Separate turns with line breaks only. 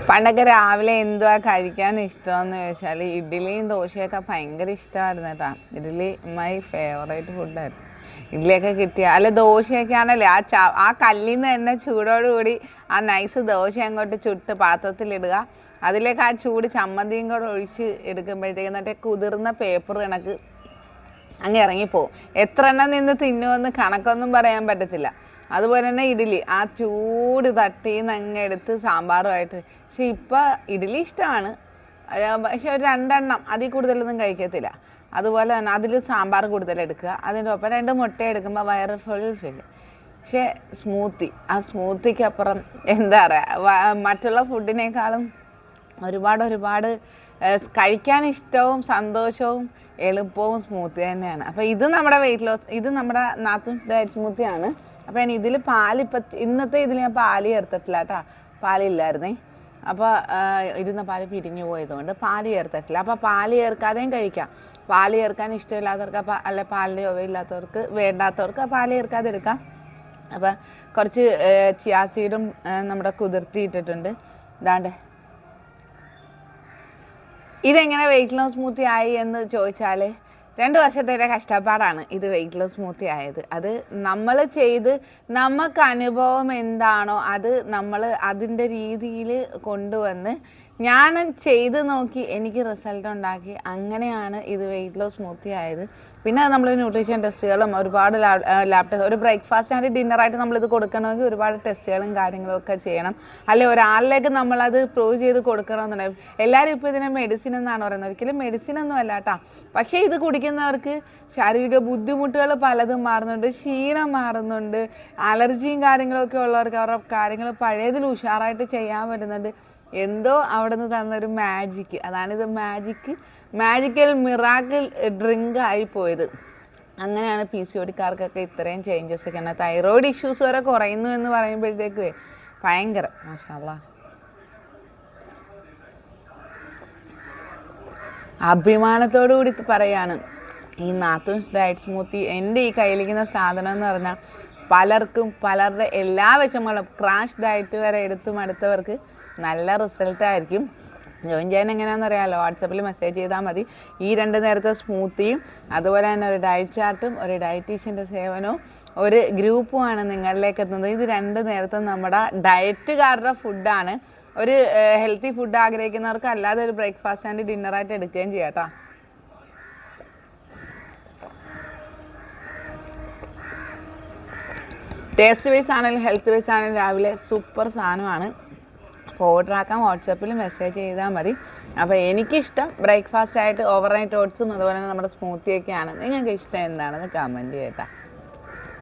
പണ്ടൊക്കെ രാവിലെ എന്തുവാ കഴിക്കാൻ ഇഷ്ടമെന്ന് ചോദിച്ചാൽ ഇഡ്ഡലിയും ദോശയൊക്കെ ഭയങ്കര ഇഷ്ടമായിരുന്നു കേട്ടോ. ഇഡ്ഡലി മൈ ഫേവറേറ്റ് ഫുഡായിരുന്നു. ഇഡ്ഡലിയൊക്കെ കിട്ടിയ അല്ല ദോശയൊക്കെ ആണല്ലേ ആ കല്ലിൽ നിന്ന് തന്നെ ചൂടോടുകൂടി ആ നൈസ് ദോശ അങ്ങോട്ട് ചുട്ട് പാത്രത്തിലിടുക, അതിലേക്ക് ആ ചൂട് ചമ്മന്തിയും കൂടെ ഒഴിച്ച് എടുക്കുമ്പോഴത്തേക്ക് എന്നിട്ട് കുതിർന്ന പേപ്പർ കണക്ക് അങ്ങ് ഇറങ്ങിപ്പോവും. എത്ര എണ്ണം നിന്ന് തിന്നുമെന്ന് കണക്കൊന്നും പറയാൻ പറ്റത്തില്ല. അതുപോലെ തന്നെ ഇഡ്ഡലി ആ ചൂട് തട്ടിന്ന് അങ്ങ് എടുത്ത് സാമ്പാറുമായിട്ട്. പക്ഷെ ഇപ്പം ഇഡ്ഡലി ഇഷ്ടമാണ്, പക്ഷെ ഒരു 2 എണ്ണം അതിൽ കൂടുതലൊന്നും കഴിക്കത്തില്ല. അതുപോലെ തന്നെ അതിൽ സാമ്പാർ കൂടുതലെടുക്കുക, അതിൻ്റെ ഒപ്പം 2 മുട്ട എടുക്കുമ്പോൾ വയറ് ഫുൾ ഫില്ല്. പക്ഷേ ആ സ്മൂത്തിക്കപ്പുറം എന്താ പറയുക, മറ്റുള്ള ഫുഡിനേക്കാളും ഒരുപാട് കഴിക്കാൻ ഇഷ്ടവും സന്തോഷവും എളുപ്പവും സ്മൂത്തി തന്നെയാണ്. അപ്പോൾ ഇത് നമ്മുടെ വെയിറ്റ് ലോസ്, ഇത് നമ്മുടെ നാത്തൂൻസ് ഡയറ്റ് സ്മൂത്തിയാണ്. അപ്പോൾ ഞാൻ ഇതിൽ ഇന്നത്തെ ഇതിൽ ഞാൻ പാല് ചേർത്തിട്ടില്ല കേട്ടോ, പാലില്ലായിരുന്നേ. അപ്പോൾ ഇരുന്ന പാല് പിരിഞ്ഞു പോയതുകൊണ്ട് പാല് ചേർത്തിട്ടില്ല. അപ്പോൾ പാല് ചേർക്കാതെയും കഴിക്കാം. പാല് ചേർക്കാൻ ഇഷ്ടമില്ലാത്തവർക്ക് അല്ലെ പാലിൻ്റെ ചുവയില്ലാത്തവർക്ക് വേണ്ടാത്തവർക്ക് പാല് ചേർക്കാതെ എടുക്കാം. അപ്പോൾ കുറച്ച് ചിയാ സീഡും നമ്മുടെ കുതിർത്തിയിട്ടിട്ടുണ്ട്. ഇതാണ്ട് ഇതെങ്ങനെ വെയിറ്റ് ലോസ് സ്മൂത്തി ആയി എന്ന് ചോദിച്ചാൽ 2 വർഷത്തെ കഷ്ടപ്പാടാണ് ഇത് വെയിറ്റ് ലോസ് സ്മൂത്തി ആയത്. അത് നമ്മൾ ചെയ്ത് നമുക്ക് അനുഭവം എന്താണോ അത് നമ്മൾ അതിൻ്റെ രീതിയിൽ കൊണ്ടുവന്ന് ഞാൻ ചെയ്ത് നോക്കി എനിക്ക് റിസൾട്ട് ഉണ്ടാക്കി, അങ്ങനെയാണ് ഇത് വെയിറ്റ് ലോസ് സ്മൂത്തി ആയത്. പിന്നെ നമ്മൾ ന്യൂട്രീഷൻ ടെസ്റ്റുകളും ഒരുപാട് ലാബ് ടെസ്റ്റ്, ഒരു ബ്രേക്ക്ഫാസ്റ്റ് ആൻഡ് ഡിന്നറായിട്ട് നമ്മളിത് കൊടുക്കണമെങ്കിൽ ഒരുപാട് ടെസ്റ്റുകളും കാര്യങ്ങളൊക്കെ ചെയ്യണം. അല്ലെ ഒരാളിലേക്ക് നമ്മളത് പ്രൂവ് ചെയ്ത് കൊടുക്കണമെന്നുണ്ടെങ്കിൽ എല്ലാവരും ഇപ്പോൾ ഇതിനെ മെഡിസിൻ എന്നാണ് പറയുന്നത്. ഒരിക്കലും മെഡിസിൻ ഒന്നും അല്ല കേട്ടോ. പക്ഷേ ഇത് കുടിക്കുന്നവർക്ക് ശാരീരിക ബുദ്ധിമുട്ടുകൾ പലതും മാറുന്നുണ്ട്, ക്ഷീണം മാറുന്നുണ്ട്, അലർജിയും കാര്യങ്ങളൊക്കെ ഉള്ളവർക്ക് അവരുടെ കാര്യങ്ങൾ പഴയതിൽ ഉഷാറായിട്ട് ചെയ്യാൻ പറ്റുന്നുണ്ട്. എന്തോ അവിടെ നിന്ന് തന്നൊരു മാജിക്ക്, അതാണിത് മാജിക്കൽ മിറാക്കിൾ ഡ്രിങ്ക് ആയിപ്പോയത്. അങ്ങനെയാണ് PCOD കാർക്കൊക്കെ ഇത്രയും ചേഞ്ചസ് ഒക്കെ ഉണ്ട്. തൈറോയിഡ് ഇഷ്യൂസ് വരെ കുറയുന്നു എന്ന് പറയുമ്പോഴത്തേക്ക് ഭയങ്കര മാഷാല്ലാ. അഭിമാനത്തോടു കൂടി പറയാണ് ഈ നാത്തൂൻസ് ഡയറ്റ് സ്മൂത്തി എൻ്റെ ഈ കയ്യിലിരിക്കുന്ന സാധനം എന്ന് പറഞ്ഞാൽ പലർക്കും പലരുടെ എല്ലാ വിഷമങ്ങളും ക്രാഷ് ഡയറ്റ് വരെ എടുത്തു മടുത്തവർക്ക് നല്ല റിസൾട്ടായിരിക്കും. ജോയിൻ ചെയ്യാൻ എങ്ങനെയാണെന്ന് അറിയാമല്ലോ, വാട്സപ്പിൽ മെസ്സേജ് ചെയ്താൽ മതി. ഈ 2 നേരത്തെ സ്മൂത്തിയും അതുപോലെ തന്നെ ഒരു ഡയറ്റ് ചാർട്ടും ഒരു ഡയറ്റീഷ്യൻ്റെ സേവനവും ഒരു ഗ്രൂപ്പുമാണ് നിങ്ങളിലേക്ക് എത്തുന്നത്. ഇത് 2 നേരത്തെ നമ്മുടെ ഡയറ്റുകാരുടെ ഫുഡാണ്. ഒരു ഹെൽത്തി ഫുഡ് ആഗ്രഹിക്കുന്നവർക്ക് അല്ലാതെ ഒരു ബ്രേക്ക്ഫാസ്റ്റ് ആൻഡ് ഡിന്നറായിട്ട് എടുക്കുകയും ചെയ്യാം കേട്ടോ. ടേസ്റ്റ് വൈസ് ആണെങ്കിലും ഹെൽത്ത് വൈസ് ആണെങ്കിലും രാവിലെ സൂപ്പർ സാധനമാണ്. അപ്പോൾ ഓർഡർ ആക്കാൻ വാട്സപ്പിൽ മെസ്സേജ് ചെയ്താൽ മതി. അപ്പോൾ എനിക്കിഷ്ടം ബ്രേക്ക്ഫാസ്റ്റ് ആയിട്ട് ഓവർനൈറ്റ് ഓട്സും അതുപോലെ തന്നെ നമ്മുടെ സ്മൂത്തിയൊക്കെയാണ്. നിങ്ങൾക്ക് ഇഷ്ടം എന്താണെന്ന് കമൻറ്റ് ചെയ്യട്ടോ.